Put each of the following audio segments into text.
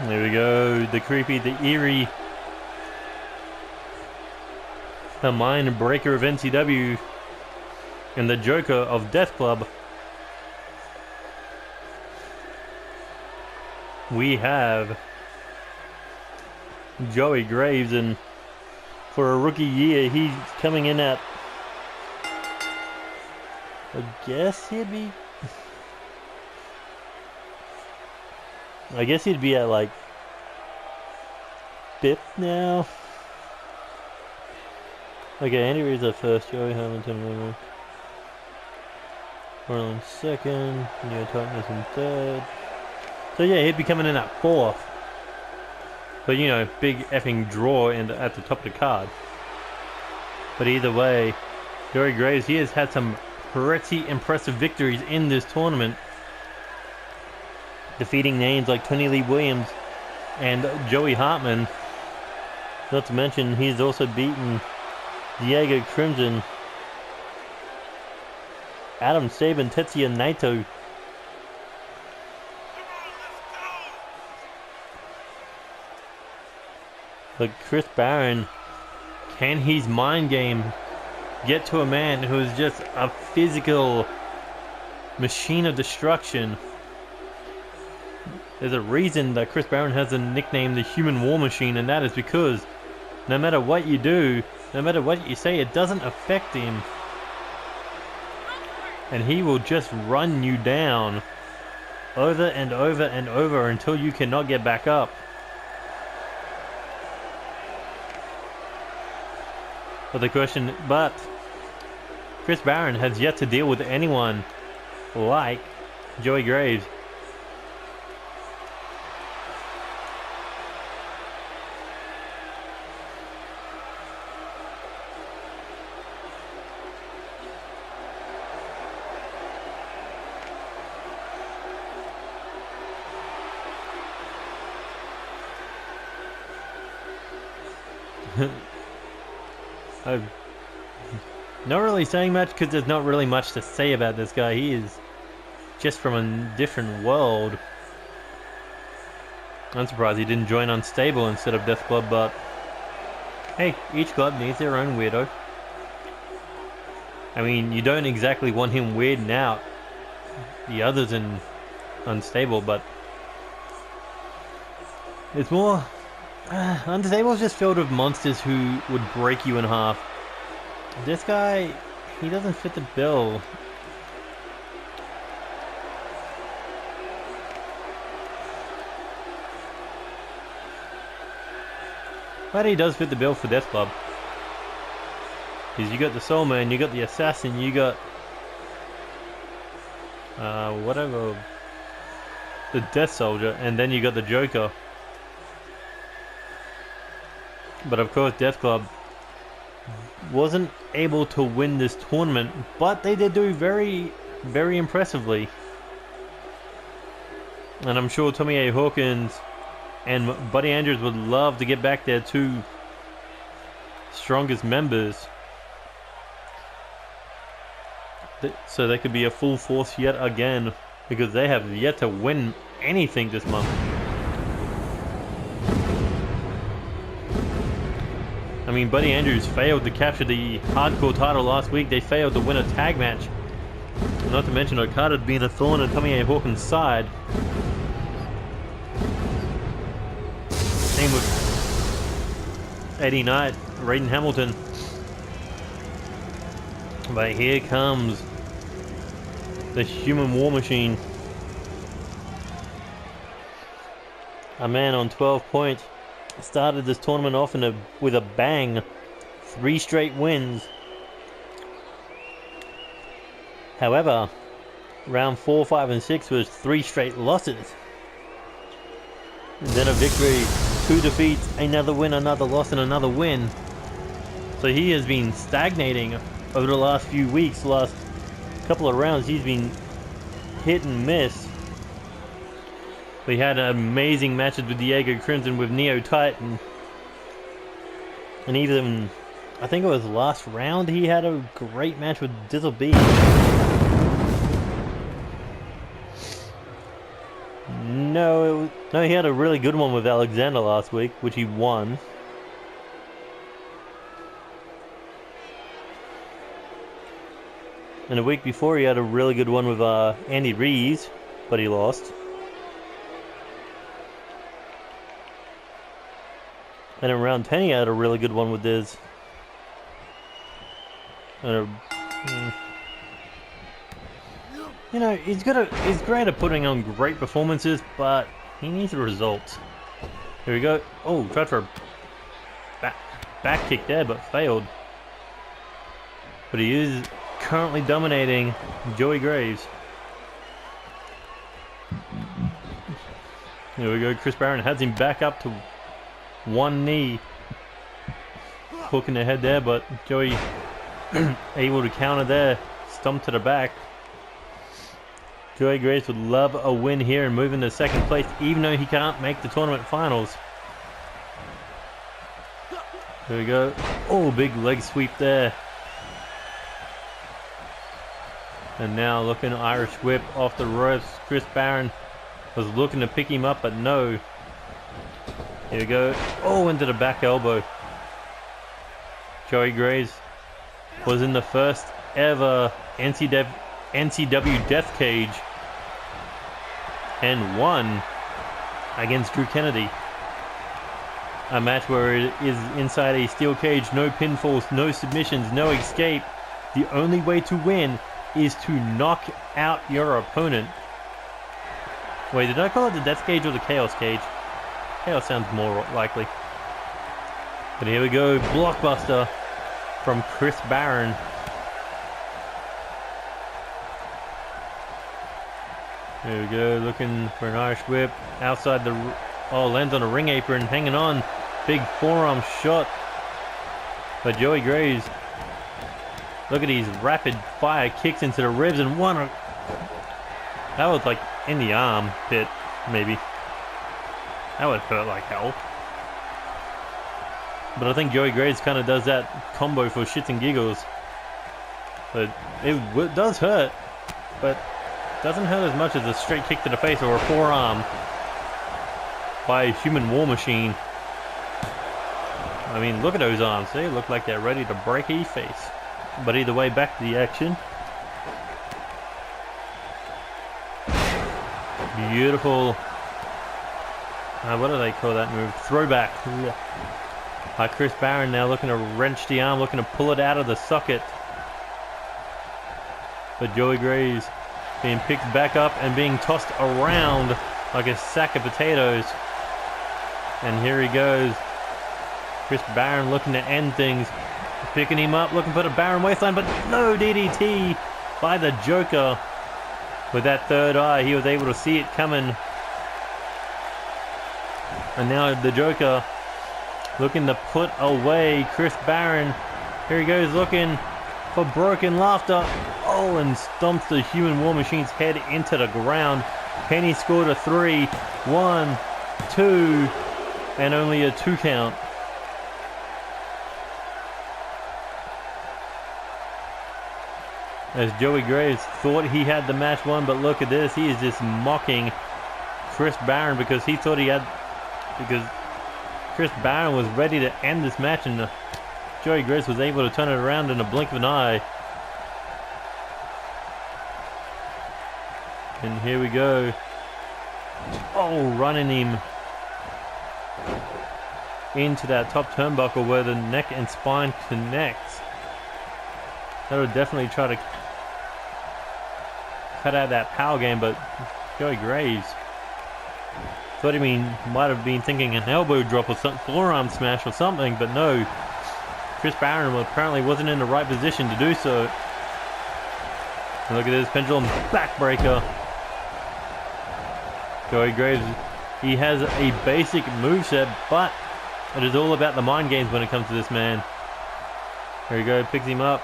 There we go. The creepy, the eerie, the mind breaker of NCW, and the Joker of Death Club. We have Joey Graves, and for a rookie year, he's coming in at, I guess he'd be at like 5th now. Okay, Andy Reeves at first, Joey Hamilton, Barron second, Tyson in third. So yeah, he'd be coming in at 4th. But you know, big effing draw at the top of the card. But either way, Joey Graves, he has had some pretty impressive victories in this tournament, defeating names like Tony Lee Williams and Joey Hartman. Not to mention, he's also beaten Diego Crimson, Adam Sabin, Tetsuya Naito. But Chris Barron, can his mind game get to a man who is just a physical machine of destruction? There's a reason that Chris Barron has a nickname, the Human War Machine, and that is because no matter what you do, no matter what you say, it doesn't affect him. And he will just run you down over and over and over until you cannot get back up. But Chris Barron has yet to deal with anyone like Joey Graves. I'm not really saying much because there's not really much to say about this guy. He is just from a different world. I'm surprised he didn't join Unstable instead of Death Club, but hey, each club needs their own weirdo. I mean, you don't exactly want him weirding out the others in Unstable, but it's more... Unstable is just filled with monsters who would break you in half. This guy, he doesn't fit the bill. But he does fit the bill for Death Club. Because you got the Soul Man, you got the Assassin, you got... whatever... the Death Soldier, and then you got the Joker. But of course, Death Club wasn't able to win this tournament, but they did do very, very impressively. And I'm sure Tommy A. Hawkins and Buddy Andrews would love to get back their two strongest members, so they could be a full force yet again, because they have yet to win anything this month. I mean, Buddy Andrews failed to capture the hardcore title last week. They failed to win a tag match. Not to mention Okada being a thorn in Tommy A. Hawkins' side. Same with Eddie Knight, Raiden Hamilton. But here comes the Human War Machine. A man on 12 points. Started this tournament off with a bang. 3 straight wins. However, round 4, 5, and 6 was 3 straight losses. And then a victory, 2 defeats, another win, another loss, and another win. So he has been stagnating over the last few weeks. Last couple of rounds, he's been hit and miss. We had amazing matches with Diego Crimson, with Neo Titan. And even, I think it was last round, he had a great match with Dizzle B. No, he had a really good one with Alexander last week, which he won. And the week before he had a really good one with Andy Reeves, but he lost. And in round 10 he had a really good one with Diz. You know, he's great at putting on great performances, but he needs the results. Here we go. Oh, tried for a back kick there, but failed. But he is currently dominating Joey Graves. Here we go. Chris Barron has him back up to one knee. Hooking the head there, but Joey able to counter there. Stomp to the back. Joey Graves would love a win here and move into second place, even though he can't make the tournament finals. There we go. Oh, big leg sweep there. And now looking Irish whip off the ropes. Chris Barron was looking to pick him up, but no. Here we go. Oh, into the back elbow. Joey Graves was in the first ever NCW Death Cage and won against Drew Kennedy. A match where it is inside a steel cage, no pinfalls, no submissions, no escape. The only way to win is to knock out your opponent. Wait, did I call it the Death Cage or the Chaos Cage? Chaos sounds more likely. But here we go, blockbuster from Chris Barron. There we go, looking for an Irish whip. Outside the... Oh, lands on a ring apron, hanging on. Big forearm shot by Joey Graves. Look at these rapid fire kicks into the ribs and one... That was like in the arm pit, maybe. That would hurt like hell. But I think Joey Graves kind of does that combo for shits and giggles. But it does hurt, but doesn't hurt as much as a straight kick to the face or a forearm by a human war machine. I mean, look at those arms. They look like they're ready to break his face. But either way, back to the action. Beautiful. What do they call that move? Throwback. Chris Barron now looking to wrench the arm, looking to pull it out of the socket. But Joey Graves being picked back up and being tossed around like a sack of potatoes. And here he goes. Chris Barron looking to end things. Picking him up, looking for the Barron waistline, but no DDT by the Joker. With that third eye, he was able to see it coming. And now the Joker looking to put away Chris Barron. Here he goes looking for broken laughter. Oh, and stomps the Human War Machine's head into the ground. Penny scored a 3. 1, 2, and only a 2 count. As Joey Graves thought he had the match won, but look at this. He is just mocking Chris Barron because he thought he had... Because Chris Barron was ready to end this match, and Joey Graves was able to turn it around in a blink of an eye. And here we go. Oh, running him into that top turnbuckle where the neck and spine connects. That would definitely try to cut out that power game, but Joey Graves thought he might have been thinking an elbow drop or some forearm smash or something, but no. Chris Barron apparently wasn't in the right position to do so. And look at this pendulum backbreaker. Joey Graves, he has a basic moveset, but it is all about the mind games when it comes to this man. Here we go, picks him up.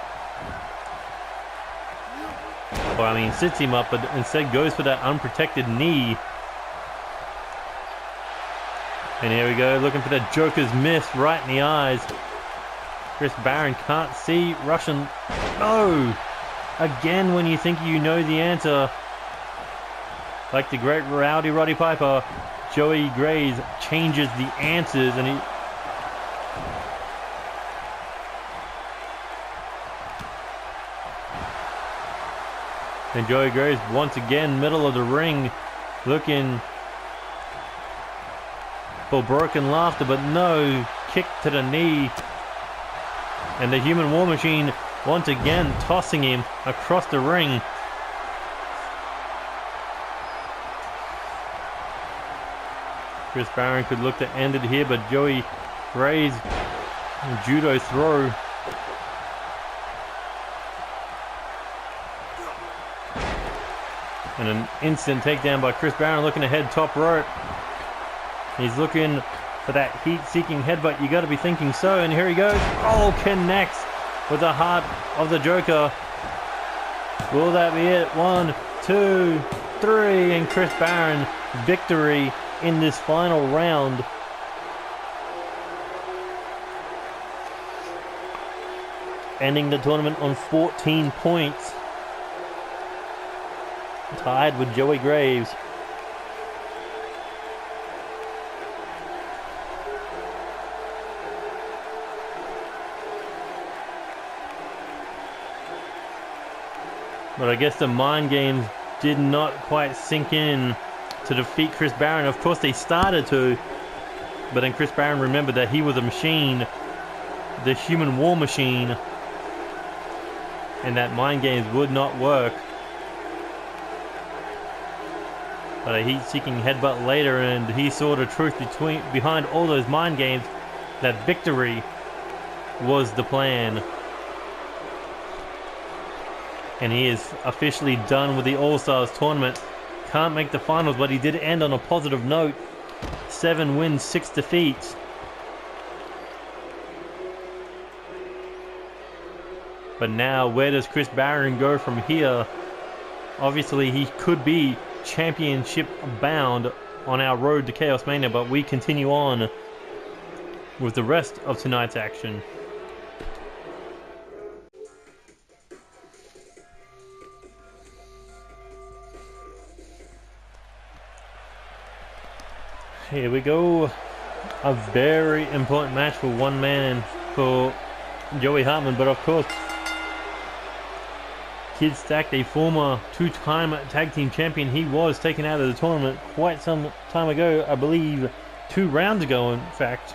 Or I mean sits him up, but instead goes for that unprotected knee. And here we go, looking for the Joker's miss right in the eyes. Chris Barron can't see Russian. No! Again, when you think you know the answer, Like the great Rowdy Roddy Piper, Joey Graves changes the answers, and Joey Graves once again middle of the ring, looking for broken laughter, but no, kick to the knee, and the Human War Machine once again tossing him across the ring. Chris Barron could look to end it here, but Joey Graves, judo throw. And an instant takedown by Chris Barron, looking ahead top rope. He's looking for that heat-seeking headbutt. You got to be thinking so, and here he goes. Oh, connects with the heart of the Joker. Will that be it? 1, 2, 3, and Chris Barron victory in this final round. Ending the tournament on 14 points. Tied with Joey Graves. But I guess the mind games did not quite sink in to defeat Chris Barron. Of course they started to, but then Chris Barron remembered that he was a machine, the Human War Machine, and that mind games would not work. But a heat-seeking headbutt later, and he saw the truth behind all those mind games, that victory was the plan. And he is officially done with the All-Stars tournament. Can't make the finals, but he did end on a positive note. 7 wins, 6 defeats. But now, where does Chris Barron go from here? Obviously, he could be championship bound on our road to Chaos Mania, but we continue on with the rest of tonight's action. Here we go. A very important match for one man, for Joey Hartman, but of course Kid Stacked, a former 2-time tag team champion. He was taken out of the tournament quite some time ago, I believe 2 rounds ago in fact.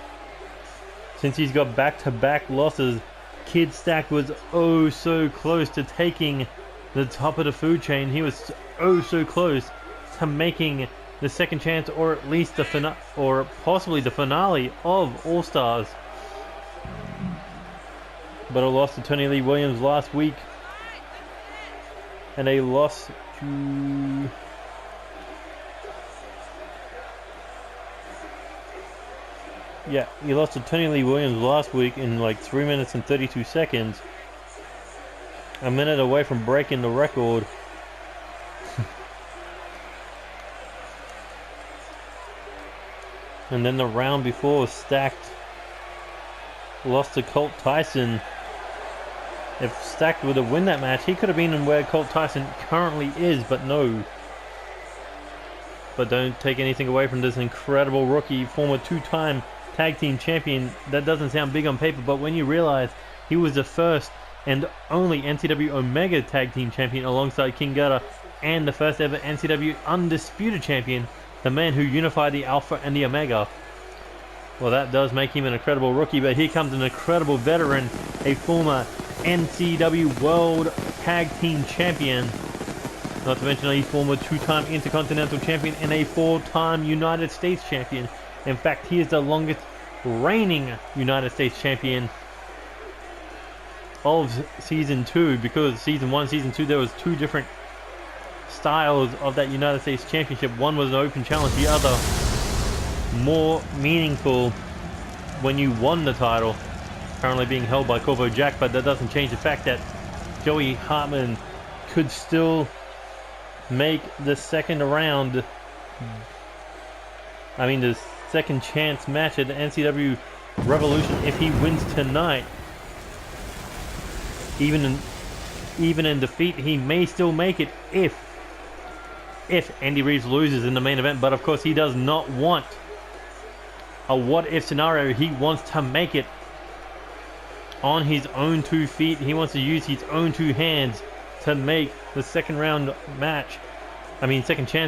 Since he's got back-to-back losses, Kid Stacked was oh so close to taking the top of the food chain. He was oh so close to making the second chance, or at least the or possibly the finale of All Stars. But a loss to Tony Lee Williams last week, and a loss to he lost to Tony Lee Williams last week in like 3 minutes and 32 seconds. A minute away from breaking the record. And then the round before, Stacked lost to Colt Tyson. If Stacked were to win that match, he could have been in where Colt Tyson currently is, but no. But don't take anything away from this incredible rookie, former 2-time tag team champion. That doesn't sound big on paper, but when you realize he was the first and only NCW Omega tag team champion alongside King Gunner, and the first ever NCW Undisputed champion, the man who unified the Alpha and the Omega. Well, that does make him an incredible rookie, but here comes an incredible veteran, a former NCW World Tag Team Champion. Not to mention a former 2-time Intercontinental Champion and a 4-time United States Champion. In fact, he is the longest reigning United States Champion of Season 2, because Season 1, Season 2, there was 2 different styles of that United States Championship. One was an open challenge, the other more meaningful when you won the title, currently being held by Corvo Jack. But that doesn't change the fact that Joey Hartman could still make the second round, the second chance match at the NCW Revolution if he wins tonight. Even in defeat, he may still make it if if Andy Reeves loses in the main event, but of course he does not want a what-if scenario. He wants to make it on his own 2 feet. He wants to use his own 2 hands to make the second chance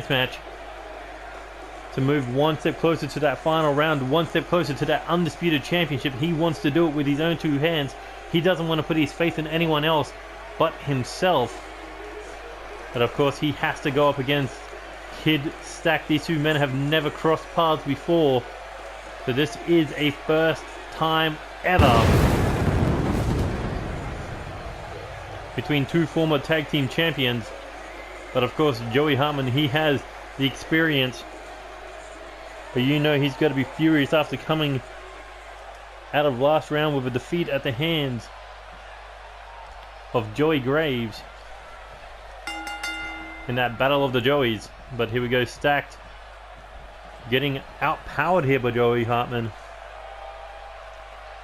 match, to move 1 step closer to that final round, 1 step closer to that undisputed championship. He wants to do it with his own 2 hands. He doesn't want to put his faith in anyone else but himself. But of course he has to go up against Kid Stack. These 2 men have never crossed paths before, so this is a first time ever between 2 former tag team champions. But of course Joey Hartman, he has the experience, but you know he's got to be furious after coming out of last round with a defeat at the hands of Joey Graves in that battle of the Joeys. But here we go, Stacked getting outpowered here by Joey Hartman.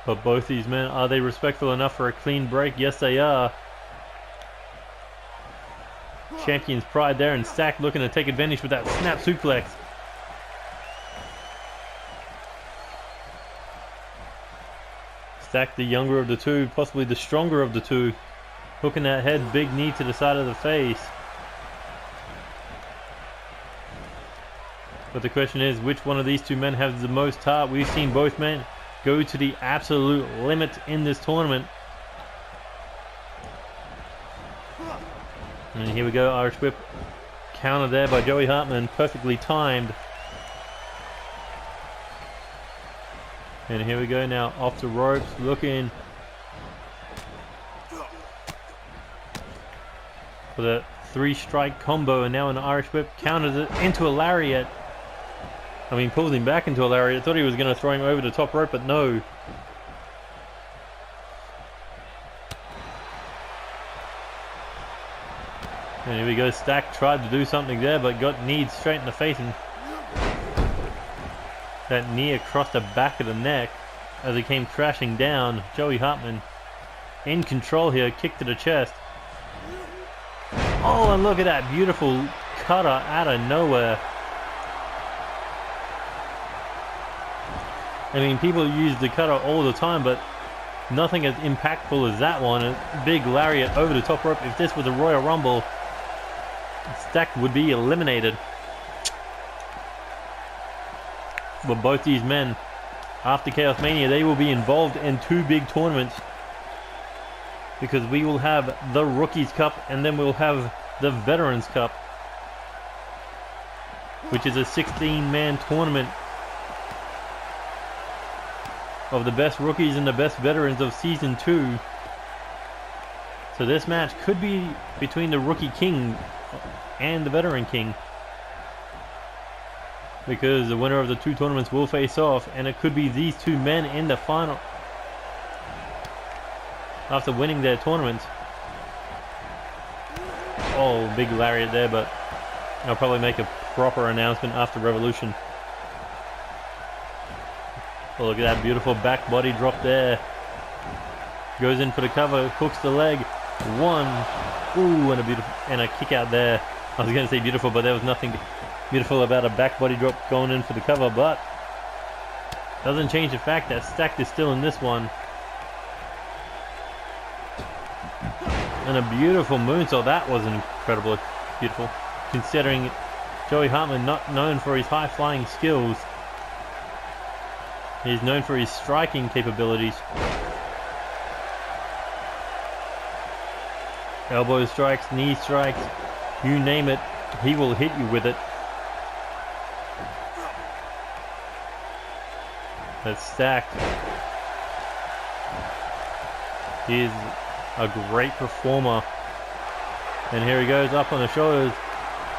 But both these men, are they respectful enough for a clean break? Yes, they are. Champion's pride there, and Stack looking to take advantage with that snap suplex. Stack, the younger of the 2, possibly the stronger of the 2, hooking that head, big knee to the side of the face. But the question is, which one of these 2 men has the most heart? We've seen both men go to the absolute limit in this tournament. And here we go, Irish Whip counter there by Joey Hartman, perfectly timed. And here we go now, off the ropes, looking for the 3-strike combo, and now an Irish Whip counters it into a lariat. I mean, pulls him back into a lariat. I thought he was going to throw him over the top rope, but no. And here we go, Stack tried to do something there, but got kneed straight in the face, and that knee across the back of the neck as he came crashing down. Joey Hartman in control here, kick to the chest. Oh, and look at that beautiful cutter out of nowhere. I mean, people use the cutter all the time, but nothing as impactful as that one. A big lariat over the top rope. If this was a Royal Rumble, Stack would be eliminated. But both these men, after Chaos Mania, they will be involved in 2 big tournaments, because we will have the Rookies Cup and then we'll have the Veterans Cup, which is a 16-man tournament of the best rookies and the best veterans of Season 2. So this match could be between the Rookie King and the Veteran King, because the winner of the 2 tournaments will face off, and it could be these 2 men in the final after winning their tournaments. Oh, big lariat there, but I'll probably make a proper announcement after Revolution. Oh, look at that beautiful back body drop there. Goes in for the cover, hooks the leg. 1, ooh, and a kick out there. I was going to say beautiful, but there was nothing beautiful about a back body drop going in for the cover, but doesn't change the fact that Stacked is still in this one. And a beautiful moonsault. That was incredibly beautiful, considering Joey Hartman, not known for his high flying skills. He's known for his striking capabilities. Elbow strikes, knee strikes, you name it, he will hit you with it. That's Stacked. He is a great performer. And here he goes up on the shoulders,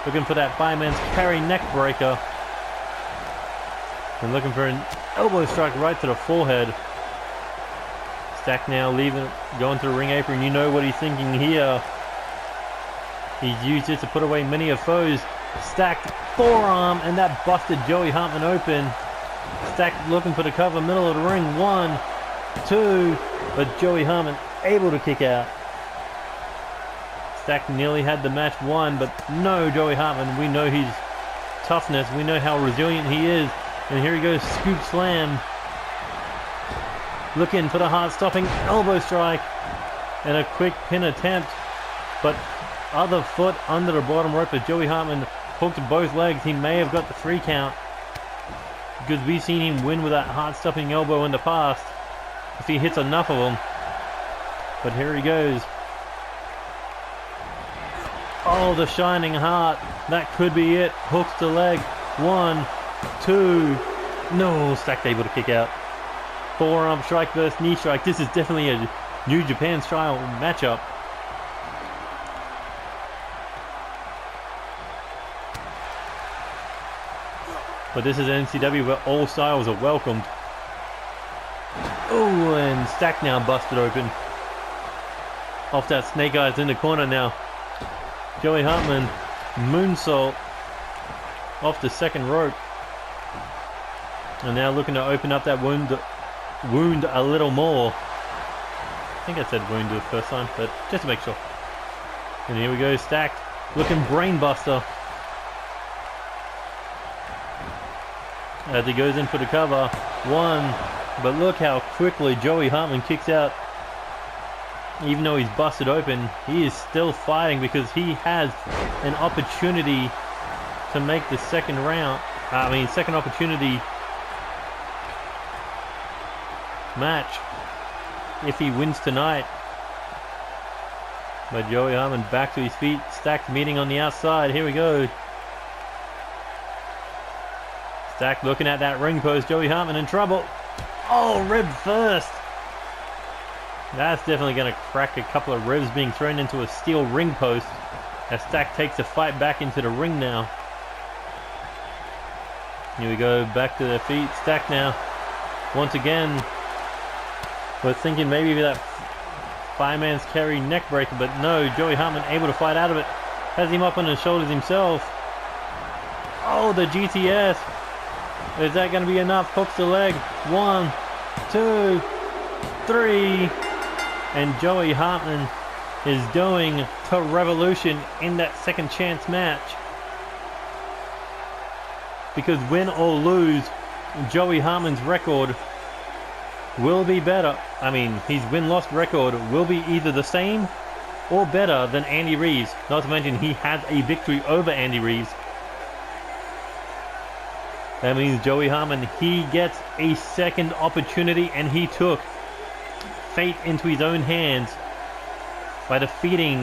looking for that fireman's carry neck breaker. And looking for an elbow strike right to the forehead. Stacked now leaving, going to the ring apron. You know what he's thinking here. He's used it to put away many of foes. Stacked forearm, and that busted Joey Hartman open. Stacked looking for the cover, middle of the ring. 1, 2, but Joey Hartman able to kick out. Stack nearly had the match won, but no, Joey Hartman. We know his toughness. We know how resilient he is. And here he goes, scoop slam. Looking for the heart-stopping elbow strike. And a quick pin attempt. But other foot under the bottom rope as Joey Hartman hooked both legs. He may have got the 3 count. Because we've seen him win with that heart-stopping elbow in the past. If he hits enough of them. But here he goes. Oh, the shining heart. That could be it. Hooks the leg. 1, 2. No, Stack's able to kick out. Forearm strike versus knee strike. This is definitely a New Japan style matchup. But this is NCW where all styles are welcomed. Oh, and Stack now busted open. Off that snake eyes in the corner now. Joey Hartman, moonsault off the second rope. And now looking to open up that wound a little more. I think I said wound the first time, but just to make sure. And here we go, Stack looking brainbuster. As he goes in for the cover. 1, but look how quickly Joey Hartman kicks out. Even though he's busted open, he is still fighting because he has an opportunity to make the second opportunity match if he wins tonight. But Joey Hartman back to his feet. Stacked meeting on the outside. Here we go. Stack looking at that ring post. Joey Hartman in trouble. Oh, rib first. That's definitely going to crack a couple of ribs being thrown into a steel ring post. As Stack takes the fight back into the ring now. Here we go, back to their feet. Stack now. Once again, we're thinking maybe that fireman's carry neck breaker, but no, Joey Hartman able to fight out of it. Has him up on his shoulders himself. Oh, the GTS. Is that going to be enough? Hooks the leg. 1, 2, 3. And Joey Hartman is going to Revolution in that second chance match. Because win or lose, Joey Hartman's record will be better. I mean, his win-loss record will be either the same or better than Andy Reeves. Not to mention he has a victory over Andy Reeves. That means Joey Hartman, he gets a second opportunity, and he took fate into his own hands by defeating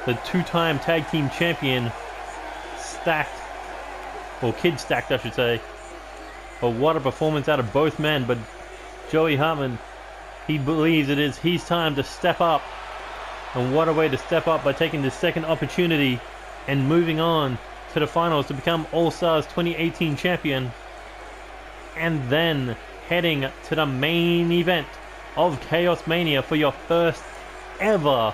the 2-time tag team champion Stacked, or Kid Stacked I should say. But what a performance out of both men. But Joey Hartman, he believes it is his time to step up. And what a way to step up by taking the second opportunity and moving on to the finals to become AllStars 2018 champion. And then heading to the main event of Chaos Mania for your first ever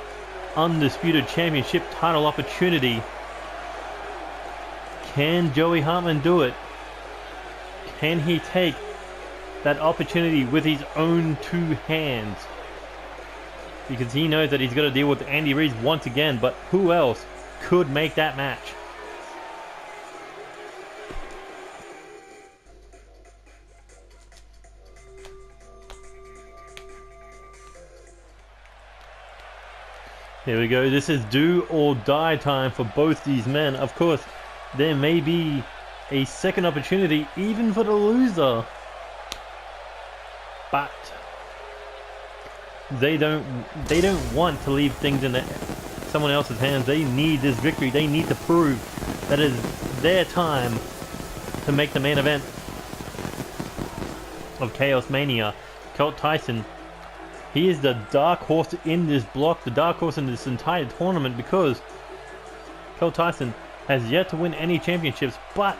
Undisputed Championship title opportunity. Can Joey Hartman do it? Can he take that opportunity with his own 2 hands? Because he knows that he's got to deal with Andy Reeves once again, but who else could make that match? Here we go. This is do or die time for both these men. Of course, there may be a second opportunity even for the loser. But they don't want to leave things in someone else's hands. They need this victory. They need to prove that it is their time to make the main event of Chaos Mania. Colt Tyson, he is the dark horse in this block, the dark horse in this entire tournament, because Colt Tyson has yet to win any championships, but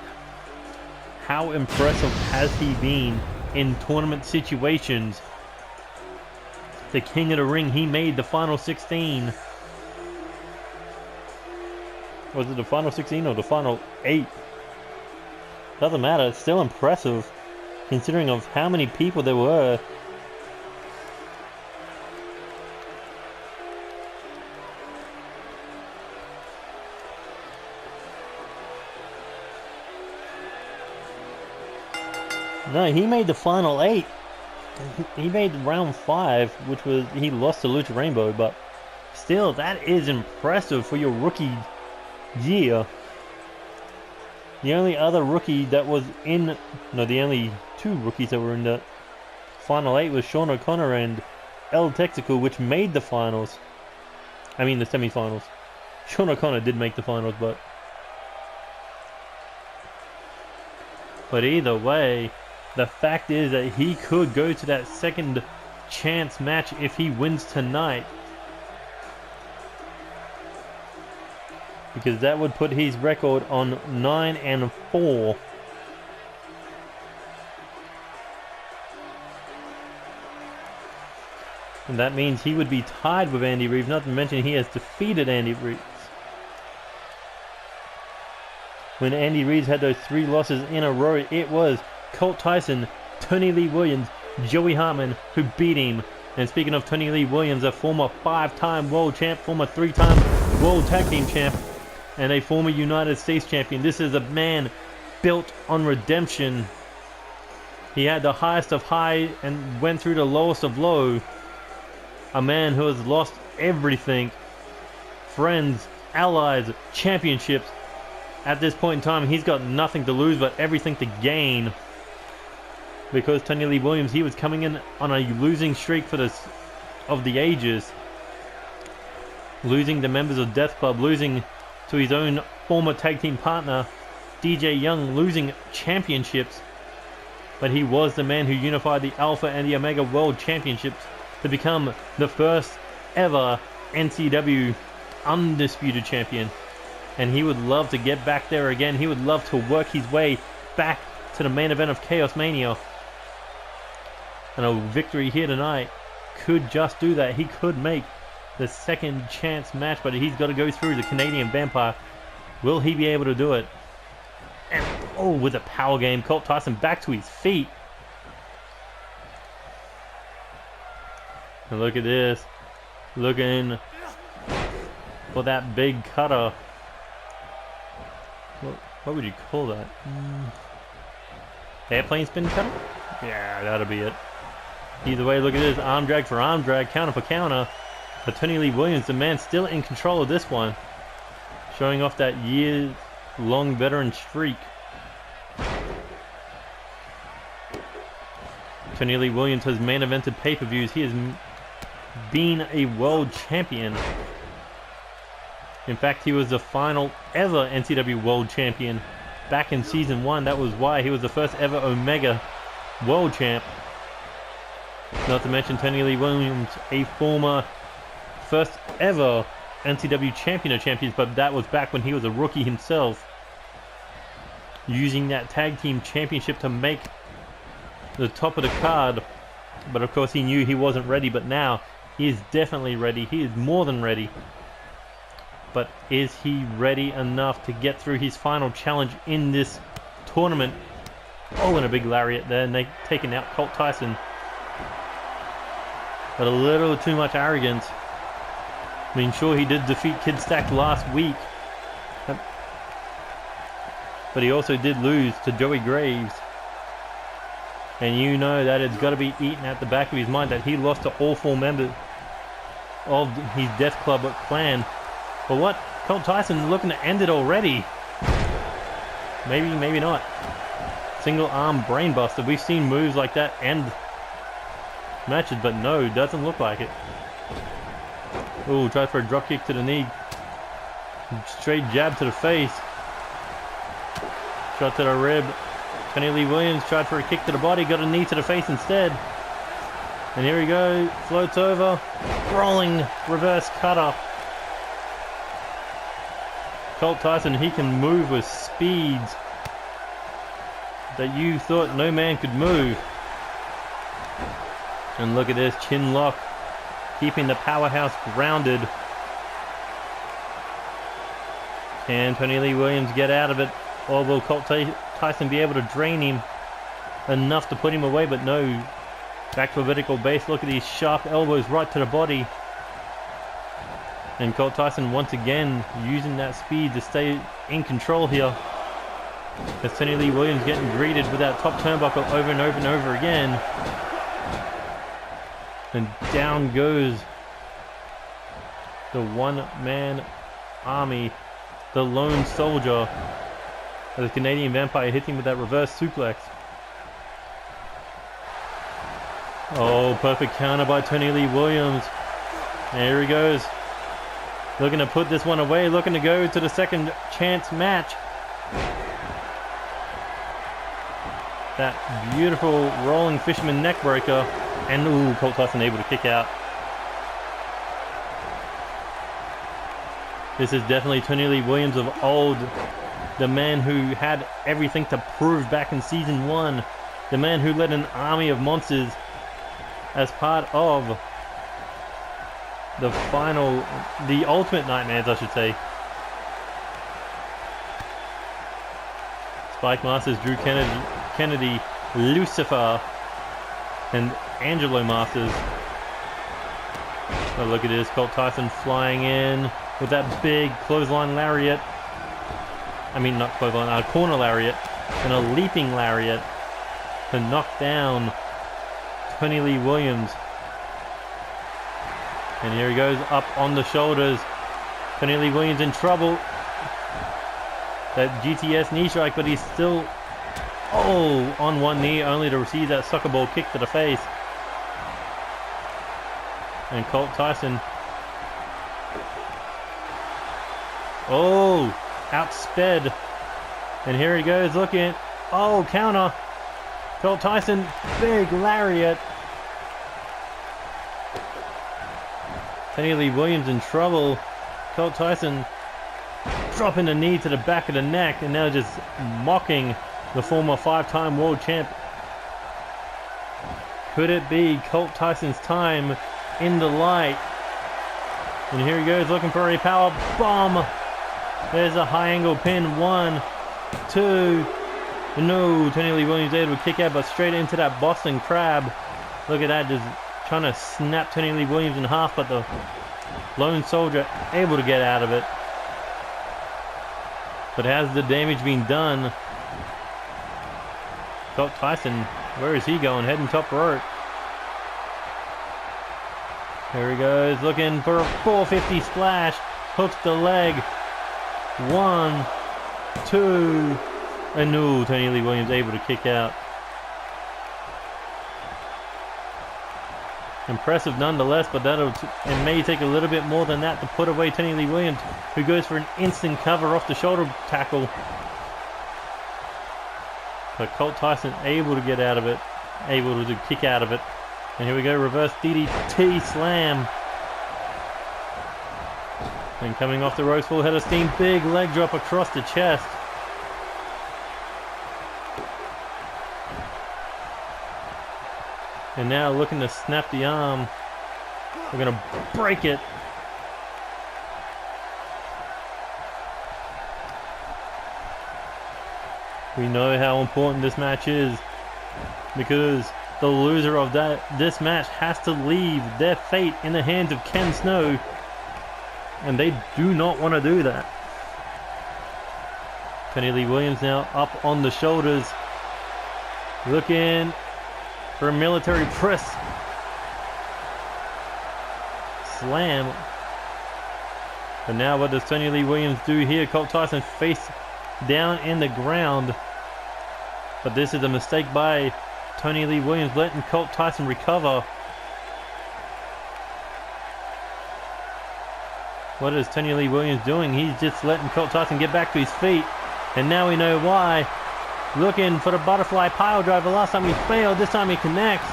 how impressive has he been in tournament situations? The king of the ring, he made the final 16. Was it the final 16 or the final 8? Doesn't matter, it's still impressive considering of how many people there were. No, he made the final 8. He made round 5, which was, he lost to Lucha Rainbow, but still, that is impressive for your rookie year. The only other rookie that was in, no, the only 2 rookies that were in the final 8 was Sean O'Connor and El Texaco, which made the finals. I mean the semifinals. Sean O'Connor did make the finals, but either way, the fact is that he could go to that second chance match if he wins tonight. Because that would put his record on 9-4. And that means he would be tied with Andy Reeves, not to mention he has defeated Andy Reeves. When Andy Reeves had those 3 losses in a row, it was Colt Tyson, Tony Lee Williams, Joey Hartman who beat him. And speaking of Tony Lee Williams, a former 5-time world champ, former 3-time world tag team champ, and a former United States champion. This is a man built on redemption. He had the highest of high and went through the lowest of low. A man who has lost everything. Friends, allies, championships. At this point in time, he's got nothing to lose but everything to gain. Because Tony Lee Williams, he was coming in on a losing streak for this of the ages. Losing the members of Death Club, losing to his own former tag team partner, DJ Young, losing championships. But he was the man who unified the Alpha and the Omega World Championships to become the first ever NCW undisputed champion. And he would love to get back there again. He would love to work his way back to the main event of Chaos Mania. And a victory here tonight could just do that. He could make the second chance match, but he's got to go through the Canadian Vampire. Will he be able to do it? And oh, with a power game, Colt Tyson back to his feet. And look at this. Looking for that big cutter. What would you call that? Airplane spin cutter? Yeah, that'll be it. Either way, look at this. Arm drag for arm drag, counter for counter. But Tony Lee Williams, the man still in control of this one. Showing off that years-long veteran streak. Tony Lee Williams has main evented pay-per-views. He has been a world champion. In fact, he was the final ever NCW world champion back in season 1. That was why he was the first ever Omega world champ. Not to mention Tony Lee Williams, a former first ever NCW champion of champions, but that was back when he was a rookie himself. Using that tag team championship to make the top of the card. But of course he knew he wasn't ready, but now he is definitely ready. He is more than ready. But is he ready enough to get through his final challenge in this tournament? Oh, and a big lariat there, and they've taken out Colt Tyson. But a little too much arrogance. I mean, sure, he did defeat Kid Stack last week. But he also did lose to Joey Graves. And you know that it's got to be eaten at the back of his mind that he lost to all 4 members of his Death Club clan. But what? Colt Tyson looking to end it already. Maybe, maybe not. Single arm brainbuster. We've seen moves like that end matches, but no, doesn't look like it. Oh, tried for a drop kick to the knee. Straight jab to the face. Shot to the rib. Tony Lee Williams tried for a kick to the body, got a knee to the face instead. And here we go, floats over, rolling reverse cutter. Colt Tyson, he can move with speeds that you thought no man could move. And look at this, chin lock, keeping the powerhouse grounded. Can Tony Lee Williams get out of it? Or will Colt Tyson be able to drain him enough to put him away? But no. Back to a vertical base. Look at these sharp elbows right to the body. And Colt Tyson once again using that speed to stay in control here. As Tony Lee Williams getting greeted with that top turnbuckle over and over and over again. And down goes the one-man army, the lone soldier. As the Canadian Vampire hits him with that reverse suplex. Oh, perfect counter by Tony Lee Williams. There he goes. Looking to put this one away, looking to go to the second chance match. That beautiful rolling fisherman neck breaker. And ooh, Colt Tyson able to kick out. This is definitely Tony Lee Williams of old. The man who had everything to prove back in season 1. The man who led an army of monsters as part of the Ultimate Nightmares, I should say. Spike Masters, Drew Kennedy, Lucifer, and Angelo Masters. Oh, look at this, Colt Tyson flying in with that big clothesline lariat. I mean, not clothesline, a corner lariat and a leaping lariat to knock down Tony Lee Williams. And here he goes up on the shoulders. Tony Lee Williams in trouble. That GTS knee strike, but he's still on one knee, only to receive that soccer ball kick to the face. And Colt Tyson outsped. And here he goes looking. Counter. Colt Tyson, big lariat. Tony Lee Williams in trouble. Colt Tyson dropping the knee to the back of the neck and now just mocking the former 5-time world champ. Could it be Colt Tyson's time in the light? And here he goes looking for a power bomb. There's a high angle pin. 1, 2. No, Tony Lee Williams able to kick out, but straight into that Boston Crab. Look at that, just trying to snap Tony Lee Williams in half, but the lone soldier able to get out of it. But has the damage been done? Colt Tyson, where is he going? Heading top rope. Here he goes, looking for a 450 splash. Hooks the leg. 1, 2. And no, Tony Lee Williams able to kick out. Impressive nonetheless, but it may take a little bit more than that to put away Tony Lee Williams, who goes for an instant cover off the shoulder tackle. But Colt Tyson able to get out of it, able to kick out of it. And here we go, reverse DDT slam. And coming off the ropes, full head of steam, big leg drop across the chest. And now looking to snap the arm. We're going to break it. We know how important this match is, because the loser of this match has to leave their fate in the hands of Ken Snow. And they do not want to do that. Tony Lee Williams now up on the shoulders. Looking for a military press. Slam. But now what does Tony Lee Williams do here? Colt Tyson face down in the ground. But this is a mistake by Tony Lee Williams, letting Colt Tyson recover. What is Tony Lee Williams doing? He's just letting Colt Tyson get back to his feet. And now we know why. Looking for the butterfly pile driver. Last time he failed, this time he connects.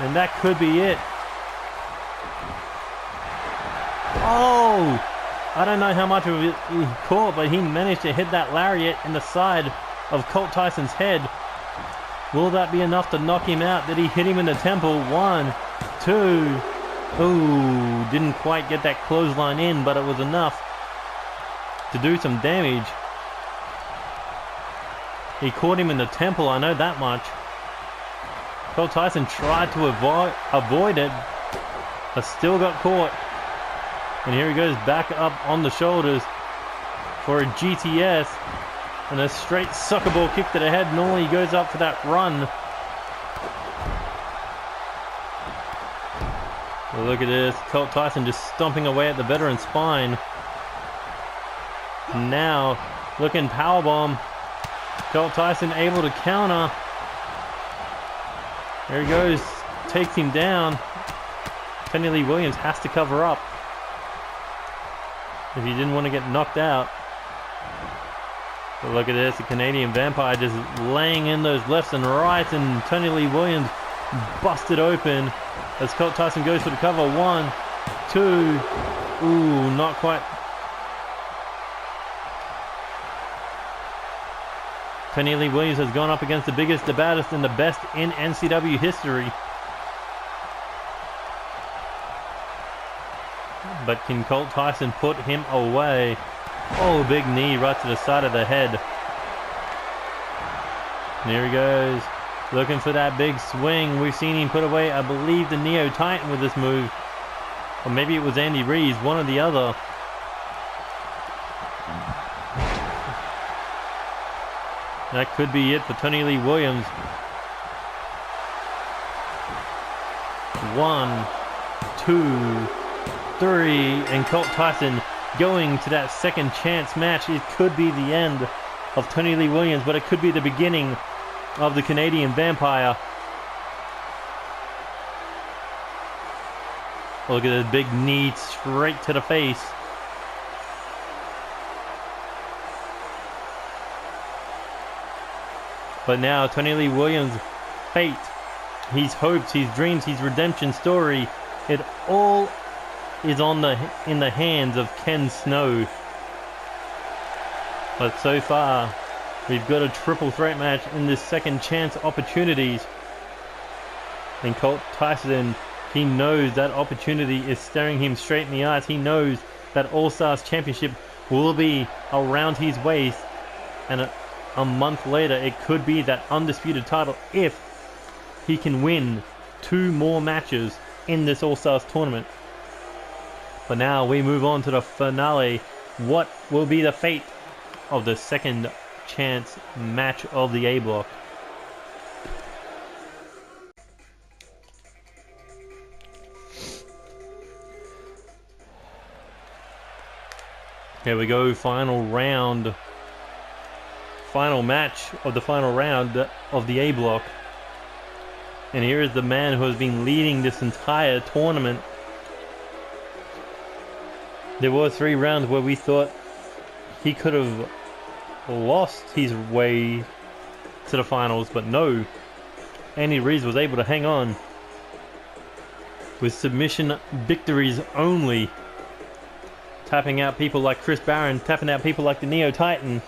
And that could be it. I don't know how much of it he caught, but he managed to hit that lariat in the side of Colt Tyson's head. Will that be enough to knock him out? Did he hit him in the temple? 1, 2. Didn't quite get that clothesline in, but it was enough to do some damage. He caught him in the temple, I know that much. Colt Tyson tried to avoid it, but still got caught. And here he goes back up on the shoulders for a GTS. And a straight soccer ball kick to the head. Normally he goes up for that run. Well, look at this. Colt Tyson just stomping away at the veteran's spine. Now, looking powerbomb. Colt Tyson able to counter. There he goes. Takes him down. Tony Lee Williams has to cover up if he didn't want to get knocked out. But look at this, the Canadian Vampire just laying in those lefts and rights, and Tony Lee Williams busted open as Colt Tyson goes for the cover. 1, 2, ooh, not quite. Tony Lee Williams has gone up against the biggest, the baddest, and the best in NCW history. But can Colt Tyson put him away? Oh, big knee right to the side of the head. And here he goes. Looking for that big swing. We've seen him put away, I believe, the Neo Titan with this move. Or maybe it was Andy Reeves, one or the other. That could be it for Tony Lee Williams. 1, 2, 3, and Colt Tyson going to that second chance match. It could be the end of Tony Lee Williams, but it could be the beginning of the Canadian Vampire. Look at this big knee straight to the face. But now Tony Lee Williams' fate, his hopes, his dreams, his redemption story, it all is in the hands of Ken Snow. But so far, we've got a triple threat match in this second chance opportunities. And Colt Tyson, he knows that opportunity is staring him straight in the eyes. He knows that AllStars Championship will be around his waist, and a month later it could be that undisputed title if he can win 2 more matches in this AllStars tournament. But now we move on to the finale. What will be the fate of the second chance match of the A block? Here we go, final round. Final match of the final round of the A block. And here is the man who has been leading this entire tournament. There were 3 rounds where we thought he could have lost his way to the finals, but no. Andy Reeves was able to hang on with submission victories only, tapping out people like Chris Barron, tapping out people like the Neo Titan.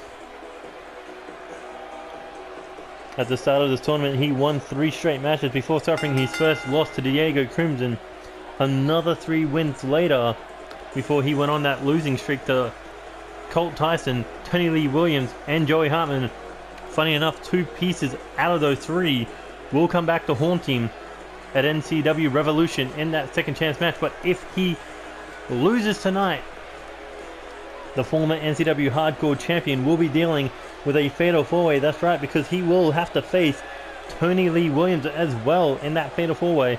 At the start of this tournament, he won 3 straight matches before suffering his first loss to Diego Crimson. Another 3 wins later, before he went on that losing streak to Colt Tyson, Tony Lee Williams, and Joey Hartman. Funny enough, 2 pieces out of those 3 will come back to haunt him at NCW Revolution in that second chance match. But if he loses tonight, the former NCW Hardcore Champion will be dealing with a fatal 4-way. That's right, because he will have to face Tony Lee Williams as well in that fatal 4-way.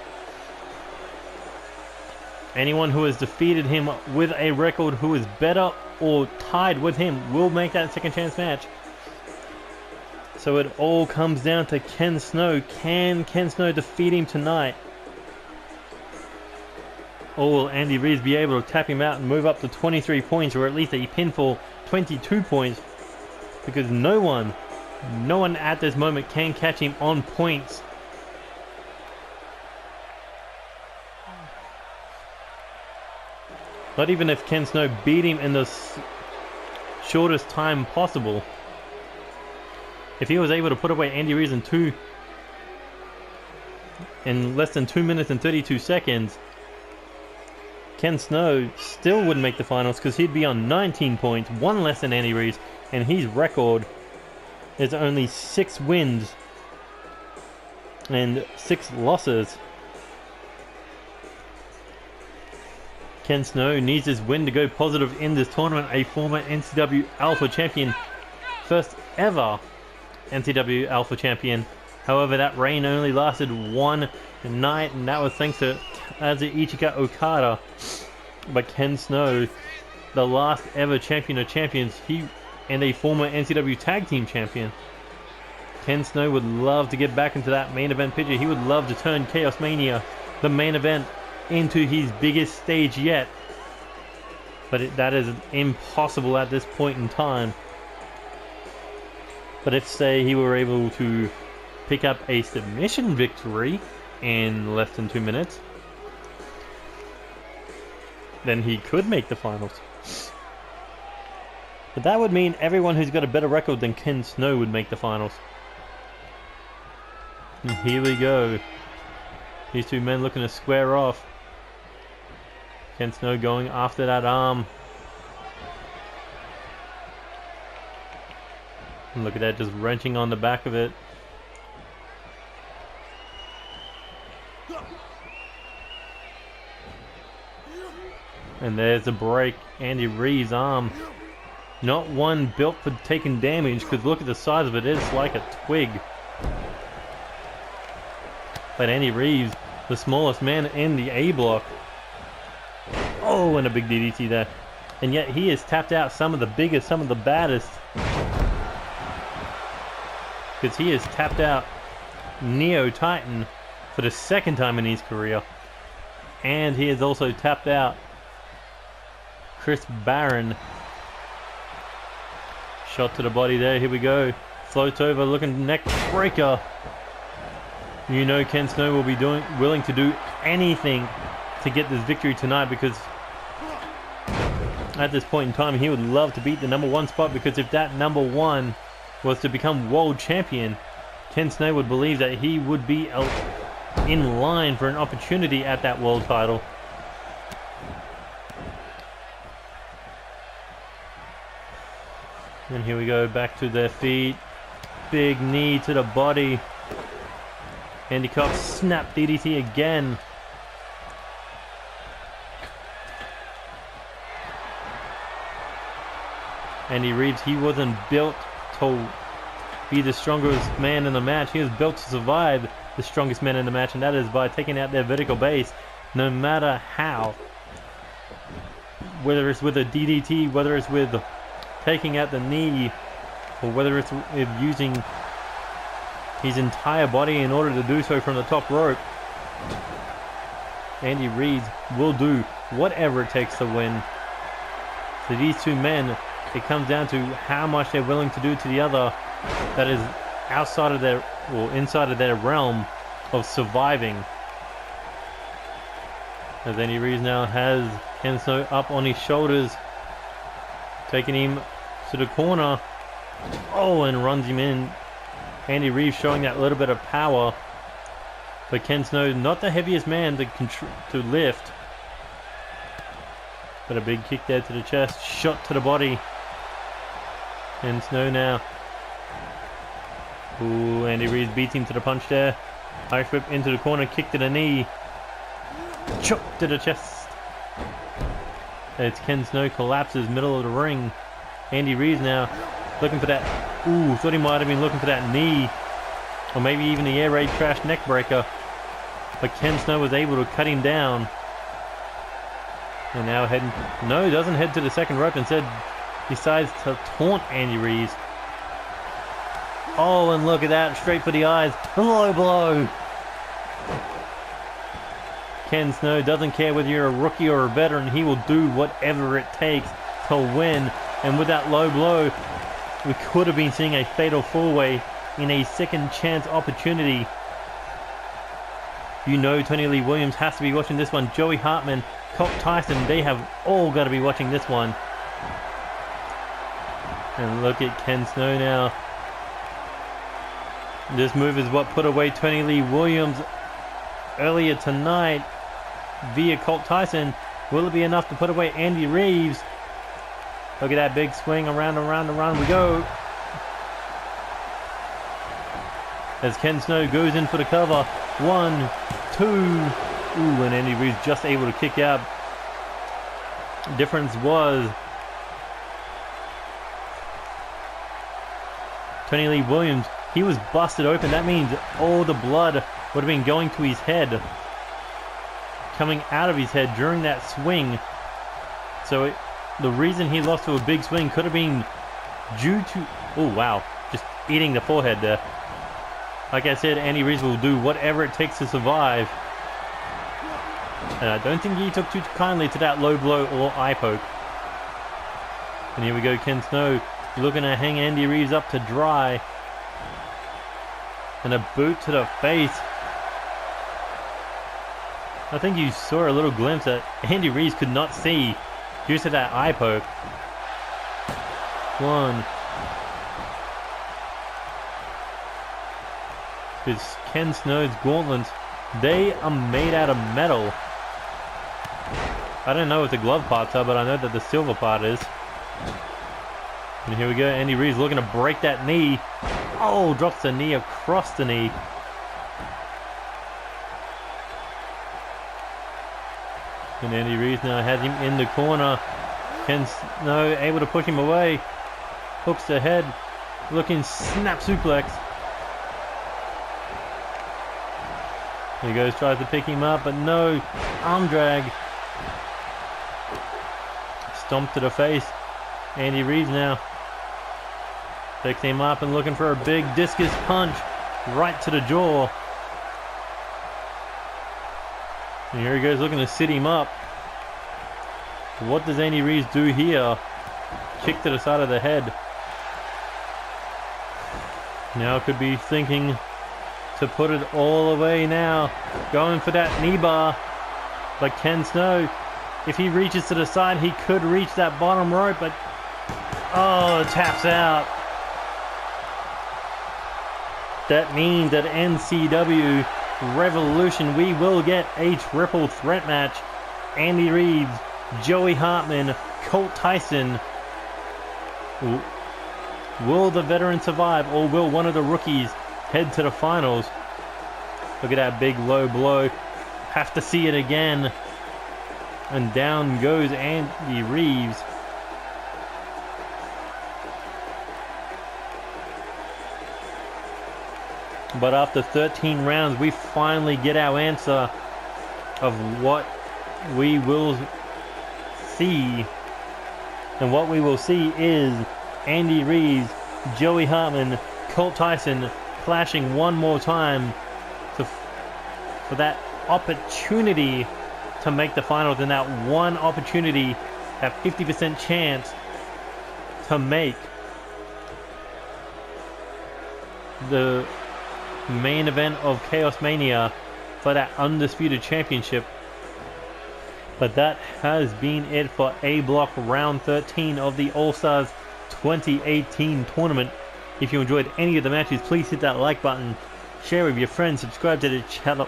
Anyone who has defeated him with a record who is better or tied with him will make that second chance match. So it all comes down to Ken Snow. Can Ken Snow defeat him tonight? Or will Andy Reeves be able to tap him out and move up to 23 points, or at least a pinfall 22 points? Because no one at this moment can catch him on points. Not even if Ken Snow beat him in the shortest time possible. If he was able to put away Andy Reeves in less than 2 minutes and 32 seconds, Ken Snow still wouldn't make the finals because he'd be on 19 points, 1 less than Andy Reeves, and his record is only 6 wins and 6 losses. Ken Snow needs this win to go positive in this tournament. A former NCW Alpha Champion, first ever NCW Alpha Champion. However, that reign only lasted one night, and that was thanks to Kazuchika Okada. But Ken Snow, the last ever champion of champions, and a former NCW Tag Team Champion. Ken Snow would love to get back into that main event picture. He would love to turn Chaos Mania, the main event, into his biggest stage yet. But that is impossible at this point in time. But if, say, he were able to pick up a submission victory in less than 2 minutes, then he could make the finals. But that would mean everyone who's got a better record than Ken Snow would make the finals. And here we go. These two men looking to square off. Ken Snow going after that arm. And look at that, just wrenching on the back of it. And there's a break. Andy Reeves' arm. Not one built for taking damage, because look at the size of it. It's like a twig. But Andy Reeves, the smallest man in the A block. Oh, and a big DDT there. And yet he has tapped out some of the biggest, some of the baddest. Because he has tapped out Neo Titan for the second time in his career. And he has also tapped out Chris Barron. Shot to the body there. Here we go. Floats over, looking neck breaker. You know Ken Snow will be willing to do anything to get this victory tonight, because at this point in time he would love to beat the #1 spot, because if that #1 was to become world champion, Ken Snow would believe that he would be in line for an opportunity at that world title. And here we go, back to their feet. Big knee to the body. Handicap snap DDT again. Andy Reeves, he wasn't built to be the strongest man in the match. He was built to survive the strongest man in the match, and that is by taking out their vertical base, no matter how. Whether it's with a DDT, whether it's with taking out the knee, or whether it's with using his entire body in order to do so from the top rope. Andy Reeves will do whatever it takes to win. So these two men, it comes down to how much they're willing to do to the other that is outside of their, or inside of their realm of surviving. As Andy Reeves now has Ken Snow up on his shoulders, taking him to the corner. Oh, and runs him in. Andy Reeves showing that little bit of power. But Ken Snow, not the heaviest man to lift. But a big kick there to the chest. Shot to the body. Ken Snow now. Ooh, Andy Reeves beats him to the punch there. Irish whip into the corner. Kick to the knee. Chop to the chest. As Ken Snow collapses middle of the ring. Andy Reeves now looking for that. Ooh, thought he might have been looking for that knee. Or maybe even the air raid crash neck breaker. But Ken Snow was able to cut him down. And now heading. No, doesn't head to the second rope. Instead, decides to taunt Andy Reeves. Oh, and look at that. Straight for the eyes. A low blow. Ken Snow doesn't care whether you're a rookie or a veteran. He will do whatever it takes to win. And with that low blow, we could have been seeing a fatal four-way in a second chance opportunity. You know Tony Lee Williams has to be watching this one. Joey Hartman, Colt Tyson, they have all got to be watching this one. And look at Ken Snow now. This move is what put away Tony Lee Williams earlier tonight via Colt Tyson. Will it be enough to put away Andy Reeves? Look at that big swing, around and around and around we go. As Ken Snow goes in for the cover. 1, 2. Ooh, and Andy Reeves just able to kick out. Difference was Tony Lee Williams, he was busted open. That means all the blood would have been going to his head, coming out of his head during that swing. So the reason he lost to a big swing could have been due to... Oh, wow. Just eating the forehead there. Like I said, Andy Reeves will do whatever it takes to survive. And I don't think he took too kindly to that low blow or eye poke. And here we go, Ken Snow looking to hang Andy Reeves up to dry. And a boot to the face. I think you saw a little glimpse that Andy Reeves could not see due to that eye poke. One. Because Ken Snow's gauntlets, they are made out of metal. I don't know what the glove parts are, but I know that the silver part is. And here we go, Andy Reeves looking to break that knee. Oh, drops the knee across the knee. And Andy Reeves now has him in the corner. Ken Snow able to push him away. Hooks the head. Looking snap suplex. He goes, tries to pick him up, but no. Arm drag. Stomp to the face. Andy Reeves now picks him up and looking for a big discus punch right to the jaw. And here he goes looking to sit him up. What does Andy Reeves do here? Kick to the side of the head. Now could be thinking to put it all away now. Going for that knee bar. But Ken Snow, if he reaches to the side, he could reach that bottom rope, but oh, taps out. That means that NCW Revolution, we will get a triple threat match. Andy Reeves, Joey Hartman, Colt Tyson. Will the veteran survive, or will one of the rookies head to the finals? Look at that big low blow. Have to see it again. And down goes Andy Reeves. But after 13 rounds, we finally get our answer of what we will see. And what we will see is Andy Reeves, Joey Hartman, Colt Tyson clashing one more time for that opportunity to make the finals, and that one opportunity, that 50% chance to make the main event of Chaos Mania for that undisputed championship. But that has been it for A Block round 13 of the AllStars 2018 tournament. If you enjoyed any of the matches, please hit that like button, share with your friends, subscribe to the channel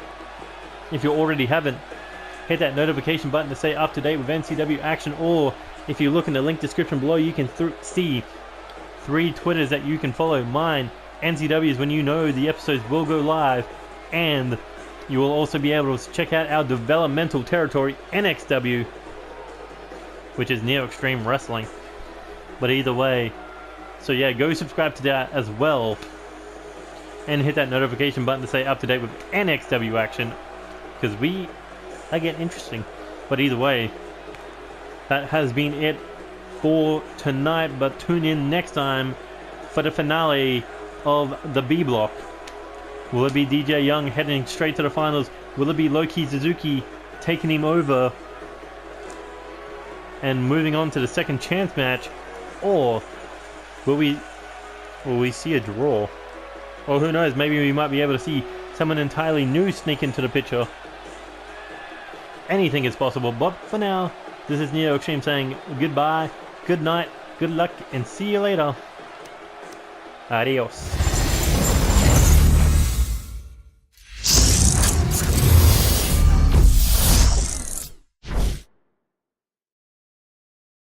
if you already haven't. Hit that notification button to stay up to date with NCW action, or if you look in the link description below, you can see 3 Twitters that you can follow. Mine, NCW, is when you know the episodes will go live, and you will also be able to check out our developmental territory, NXW, which is NeoXtreme Wrestling. But either way, so yeah, go subscribe to that as well, and hit that notification button to stay up to date with NXW action, because I get interesting. But either way, that has been it for tonight, but tune in next time for the finale of the B block. Will it be DJ Young heading straight to the finals? Will it be Loki Suzuki taking him over and moving on to the second chance match? Or will we see a draw? Or who knows, maybe we might be able to see someone entirely new sneak into the picture. Anything is possible, but for now, this is NeoXtreme saying goodbye, good night, good luck, and see you later. Adios.